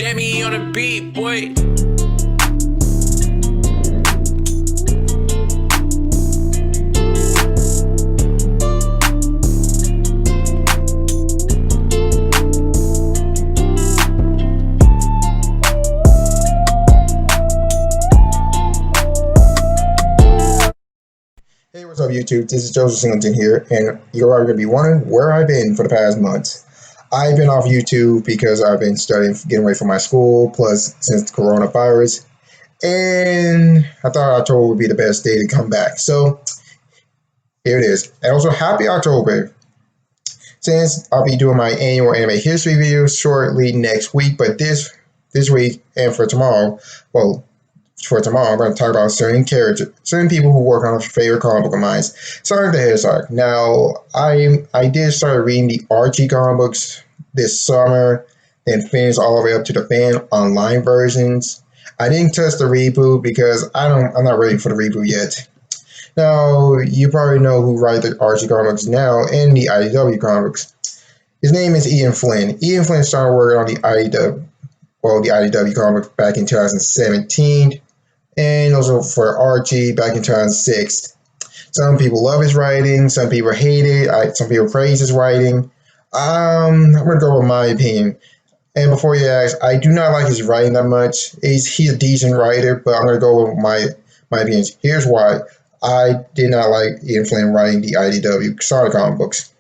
Jamie on the beat, boy. Hey, what's up, YouTube? This is Joseph Singleton here, and you're probably going to be wondering where I've been for the past months. I've been off YouTube because I've been studying, getting away from my school, plus since the coronavirus, and I thought October would be the best day to come back. So here it is. And also, happy October! Since I'll be doing my annual anime history video shortly next week, but this week and for tomorrow, I'm going to talk about certain characters, certain people who work on a favorite comic book of mine. Sonic the Hedgehog. Now, I did start reading the Archie comic books this summer, then finished all the way up to the fan online versions. I didn't touch the reboot because I'm not ready for the reboot yet. Now, you probably know who writes the Archie comics now and the IDW comics. His name is Ian Flynn. Ian Flynn started working on the IDW comics back in 2017. And also for Archie back in 2006. Some people love his writing, some people hate it, some people praise his writing. I'm going to go with my opinion. And before you ask, I do not like his writing that much. He's a decent writer, but I'm going to go with my opinions. Here's why. I did not like Ian Flynn writing the IDW Sonic comic books.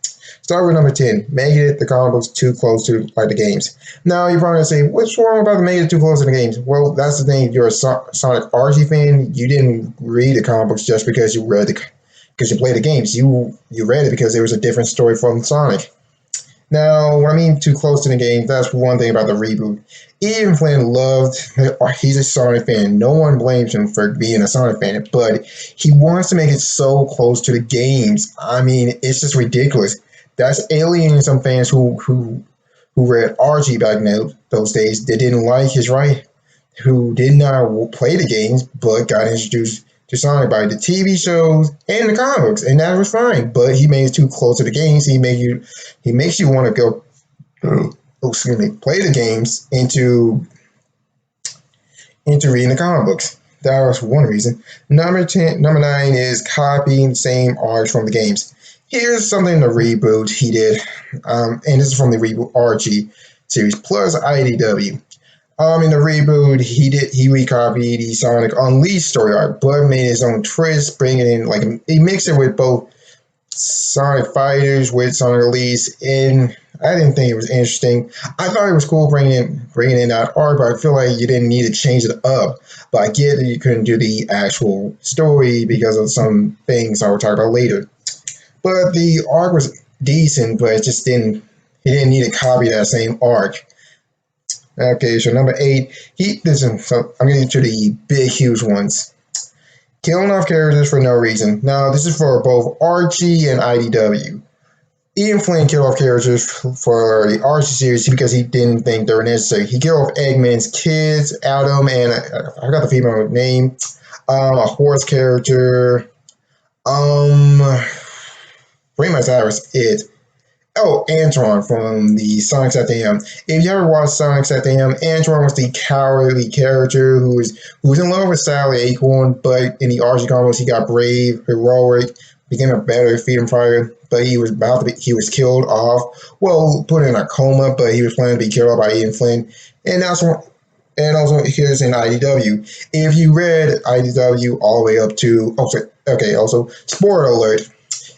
Start with number 10, making it the comic books too close to like the games. Now, you're probably going to say, what's wrong about making it too close to the games? Well, that's the thing. If you're a Sonic Archie fan, you didn't read the comic books just because you played the games. You read it because there was a different story from Sonic. Now, when I mean too close to the game, that's one thing about the reboot. Ian Flynn he's a Sonic fan. No one blames him for being a Sonic fan, but he wants to make it so close to the games. I mean, it's just ridiculous. That's alienating some fans who read Archie back in those days. They didn't like his writing, who did not play the games, but got introduced to Sonic by the TV shows and the comics, and that was fine. But he made it too close to the games. He makes you want to go, play the games into reading the comic books. That was one reason. Number 9 is copying the same arcs from the games. Here's something in the reboot he did, and this is from the reboot Archie series plus IDW. In the reboot, he recopied the Sonic Unleashed story arc, but made his own twist, bringing in he mixed it with both Sonic Fighters with Sonic Unleashed, and I didn't think it was interesting. I thought it was cool bringing in that arc, but I feel like you didn't need to change it up. But I get that you couldn't do the actual story because of some things I will talk about later. But the arc was decent, but it just he didn't need to copy that same arc. Okay, so number 8, I'm getting to the big, huge ones. Killing off characters for no reason. Now, this is for both Archie and IDW. Ian Flynn killed off characters for the Archie series because he didn't think they were necessary. He killed off Eggman's kids, Adam, and I forgot the female name, a horse character, pretty much that was it. Oh, Antoine from the Sonic at the M. If you ever watched Sonic at the M, Antoine was the cowardly character who was in love with Sally Acorn, but in the Archie comics he got brave, heroic, became a better freedom fighter, but he was killed off. Well, put in a coma, but he was planning to be killed off by Ian Flynn. And also here's in IDW. If you read IDW all the way up to also spoiler alert.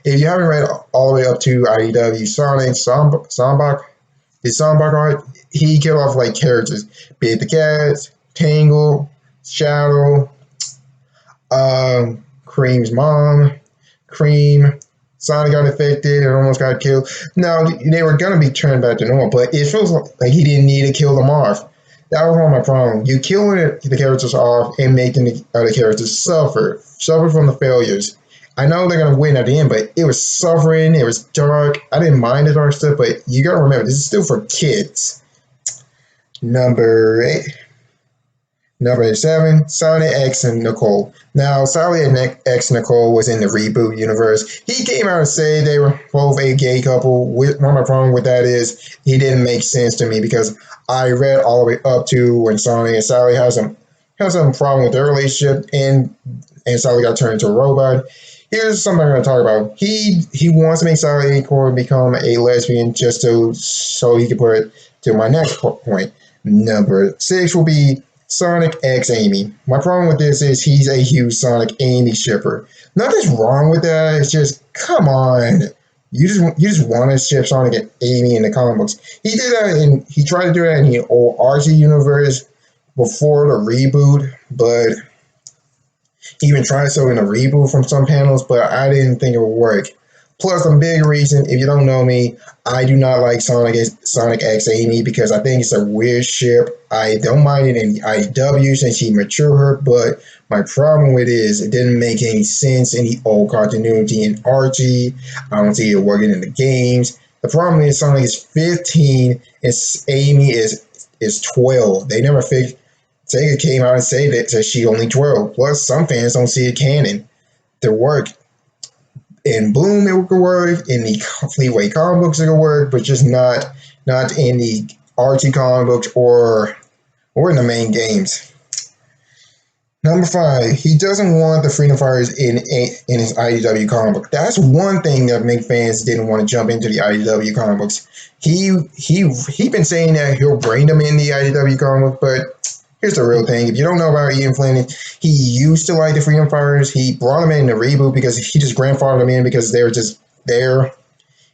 If you haven't read all the way up to IDW Sonic, the Sandbach art, he killed off characters. Be it the Cats, Tangle, Shadow, Cream's mom, Cream, Sonic got infected and almost got killed. Now, they were going to be turned back to normal, but it feels like he didn't need to kill them off. That was one of my problems. You killing the characters off and making the other characters suffer from the failures. I know they're going to win at the end, but it was suffering. It was dark. I didn't mind the dark stuff, but you got to remember, this is still for kids. Number 7, Sonic X and Nicole. Now, Sonic X and Nicole was in the reboot universe. He came out and said they were both a gay couple. One of my problems with that is he didn't make sense to me because I read all the way up to when Sonic and Sally has some problem with their relationship, and Sally got turned into a robot. Here's something I'm going to talk about. He wants to make Sally Acorn become a lesbian just so he can put it to my next point. Number 6 will be Sonic X Amy. My problem with this is he's a huge Sonic Amy shipper. Nothing's wrong with that. It's just come on. You just want to ship Sonic and Amy in the comic books. He did that, and he tried to do that in the old RC universe before the reboot, but he even tried so in a reboot from some panels, but I didn't think it would work. Plus, a big reason, if you don't know me, I do not like Sonic X Amy because I think it's a weird ship. I don't mind it in the IDW since he matured her, but my problem with it is it didn't make any sense in the old continuity in Archie. I don't see it working in the games. The problem is Sonic is 15 and Amy is 12. They never fixed. Sega came out and said that she's only 12. Plus, some fans don't see it canon to work. In Bloom, it could work. In the Fleetway comic books, it could work, but just not in the Archie comic books or in the main games. Number 5, he doesn't want the Freedom Fighters in his IDW comic book. That's one thing that make fans didn't want to jump into the IDW comic books. He been saying that he'll bring them in the IDW comic book, but here's the real thing. If you don't know about Ian Flynn, he used to like the Freedom Fighters. He brought them in the reboot because he just grandfathered them in because they were just there.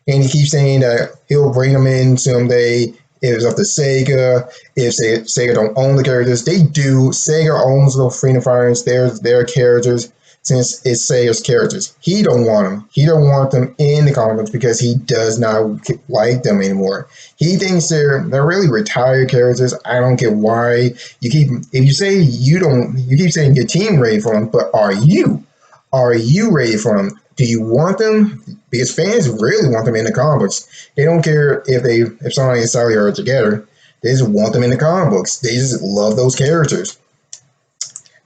And he keeps saying that he'll bring them in someday. If it's up to Sega, if Sega don't own the characters, they do. Sega owns the Freedom Fighters. They're their characters since it's Sega's characters. He don't want them. He don't want them in the comics because he does not like them anymore. He thinks they're really retired characters. I don't get why you keep if you say you don't you keep saying your team ready for them, but are you? Are you ready for them? Do you want them? Because fans really want them in the comic books. They don't care if Sonic and Sally are together. They just want them in the comic books. They just love those characters.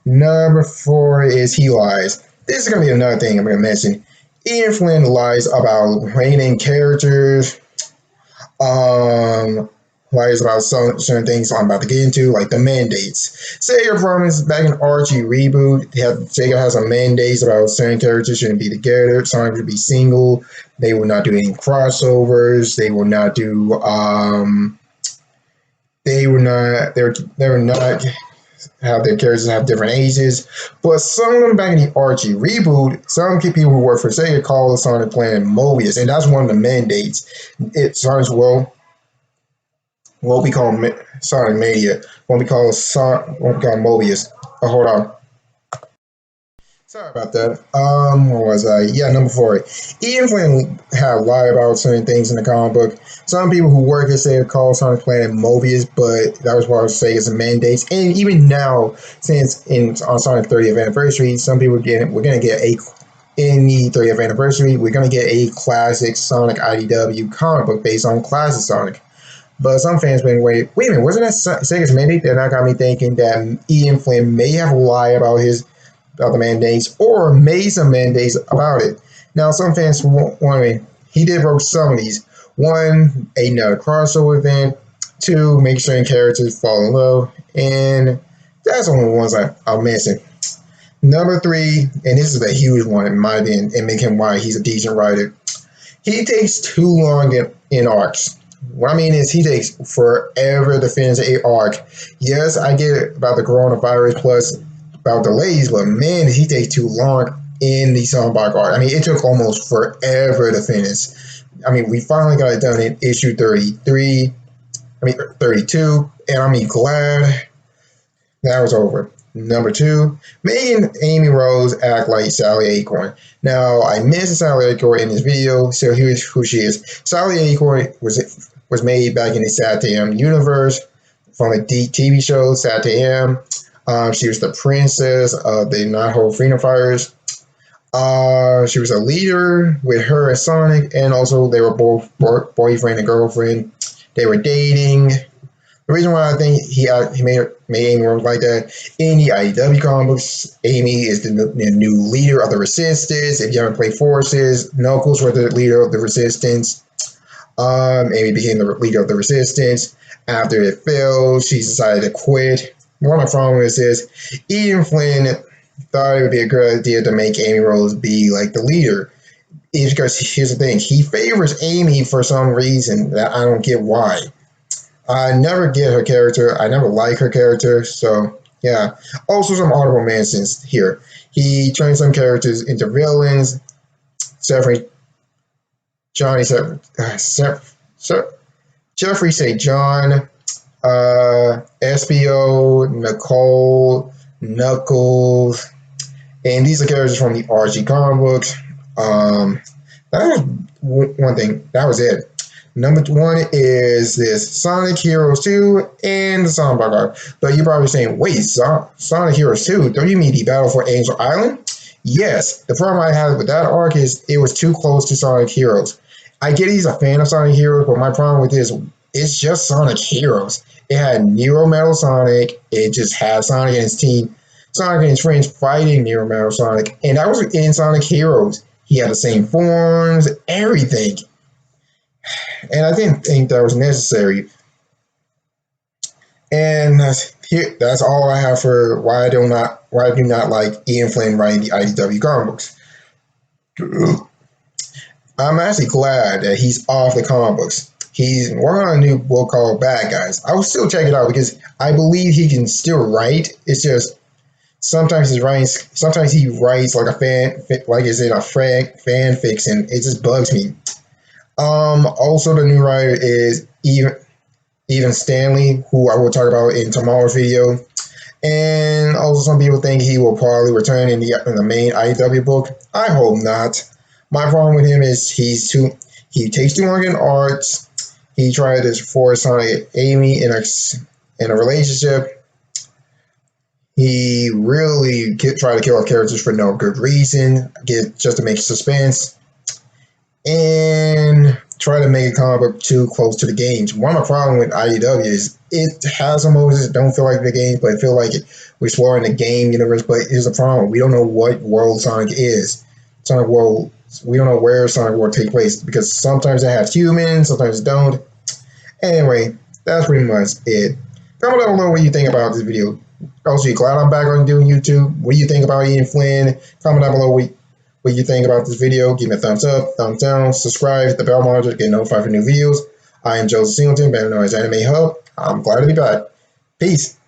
Number 4 is he lies. This is gonna be another thing I'm gonna mention. Ian Flynn lies about rating characters. Um, lies about certain things I'm about to get into, like the mandates. Sega promised back in Archie reboot, Sega has some mandates about certain characters shouldn't be together, Sonic should be single. They will not do any crossovers. They will not do. They will not. They will not have their characters have different ages. But some of them back in the Archie reboot, some people who work for Sega call Sonic Planet Mobius, and that's one of the mandates. Sonic's what we call Sonic Mania, what we call Mobius. Oh, hold on. Sorry about that. What was I? Yeah, number 4. Ian Flynn had lied about certain things in the comic book. Some people who work at Sega call Sonic Planet Mobius, but that was part of Sega's mandates. And even now, since on Sonic 30th anniversary, some people we're gonna get in the 30th anniversary, we're gonna get a classic Sonic IDW comic book based on classic Sonic. But some fans been wait a minute, wasn't that Sega's mandate? That got me thinking that Ian Flynn may have lied about the mandates or made some mandates about it. Now, some fans wondering, he did broke some of these. 1, another crossover event. 2, make certain characters fall in love. And that's the only ones I'm missing. Number 3, and this is a huge one in my opinion, and make him why he's a decent writer. He takes too long in arcs. What I mean is he takes forever to finish a arc. Yes, I get it about the coronavirus plus about delays, but man, he takes too long in the Sunblock arc. I mean, it took almost forever to finish. I mean, we finally got it done in issue 33, 32, and I'm glad that was over. Number 2, making Amy Rose act like Sally Acorn. Now, I missed Sally Acorn in this video, so here's who she is. Sally Acorn was made back in the Satam universe from a TV show, Satam. She was the princess of the Naho Freedom Fighters. She was a leader with her and Sonic, and also they were both boyfriend and girlfriend. They were dating. The reason why I think he made Amy Rose like that, in the IDW comic books, Amy is the new leader of the Resistance. If you haven't played Forces, Knuckles was the leader of the Resistance. Amy became the leader of the Resistance. After it failed, she decided to quit. One of my problems is Ian Flynn thought it would be a good idea to make Amy Rose be like the leader. It's because here's the thing, he favors Amy for some reason that I don't get why. I never get her character. I never like her character. So yeah. Also some honorable mentions here. He turned some characters into villains. Jeffrey Johnny Jeffrey St. John, SBO, Nicole, Knuckles, and these are characters from the RG comic books. That was one thing. That was it. Number one is this Sonic Heroes 2 and the Sonic Arc. But you're probably saying, wait, Sonic Heroes 2? Don't you mean the Battle for Angel Island? Yes. The problem I had with that arc is it was too close to Sonic Heroes. I get he's a fan of Sonic Heroes, but my problem with this, it's just Sonic Heroes. It had Nero Metal Sonic. It just had Sonic and his team, Sonic and his friends fighting Nero Metal Sonic. And that was in Sonic Heroes. He had the same forms, everything. And I didn't think that was necessary. And that's all I have for why I do not like Ian Flynn writing the IDW comic books. I'm actually glad that he's off the comic books. He's working on a new book called Bad Guys. I will still check it out because I believe he can still write. It's just sometimes he writes like a like it's in a fan fiction. It just bugs me. Also the new writer is even Stanley, who I will talk about in tomorrow's video. And also some people think he will probably return in the main IDW book. I hope not. My problem with him is he takes too long in arts. He tried to force Sonic and Amy in a relationship. He really tried to kill off characters for no good reason, just to make suspense, and try to make a comic book too close to the games. One of my problems with IDW is it has some movies that don't feel like the games, but feel like we're exploring the game universe. But here's the problem: we don't know what world Sonic is. Sonic World. We don't know where Sonic World takes place because sometimes they have humans, sometimes don't. Anyway, that's pretty much it. Comment down below what you think about this video. Also, you glad I'm back on doing YouTube? What do you think about Ian Flynn? Comment down below what you think about this video. Give me a thumbs up, thumbs down, subscribe, hit the bell monitor to get notified for new videos. I am Joseph Singleton, better known as Anime Hub. I'm glad to be back. Peace.